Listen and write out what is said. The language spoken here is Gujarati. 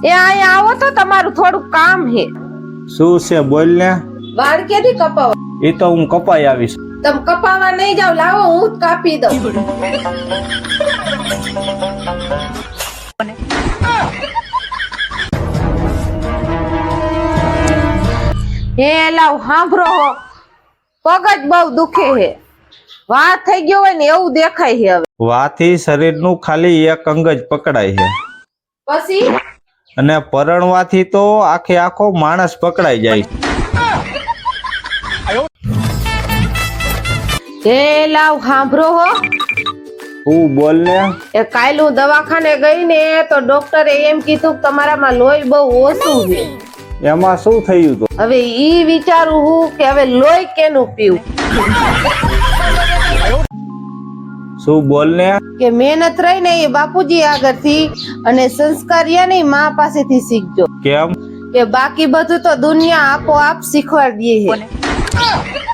એ અહીંયા આવો તો તમારું થોડું કામ હે. શું છે બોલ ને. વાળ કેદી કપાવા? એ તો હું કપાઈ આવીશ. તમે કપાવા નહીં જાવ, લાવો હું જ કાપી દઉં. હે લાવ સાંભળો હો, પગ જ બહુ દુખે હે. વાત થઈ ગયો હોય ને એવું દેખાય છે હવે. વાથી શરીરનું ખાલી એક અંગ જ પકડાય છે પછી અને પરણવાથી તો આખે આખો માણસ પકડાઈ જાય. હે લાવ સાંભળો હો, તું બોલ ને. એ કાલ હું દવાખાને ગઈ ને તો ડોક્ટરે એમ કીધું કે તમારામાં લોહી બહુ ઓછું છે. એમાં શું થયું તો? હવે ઈ વિચારું હું કે હવે લોહી કેનું પીવું. શું બોલ ને. કે મહેનત રહી ને એ બાપુજી આગળથી અને સંસ્કારિયા ની માં પાસેથી શીખજો. કેમ? કે બાકી બધું તો દુનિયા આપોઆપ શીખવાડી દે છે.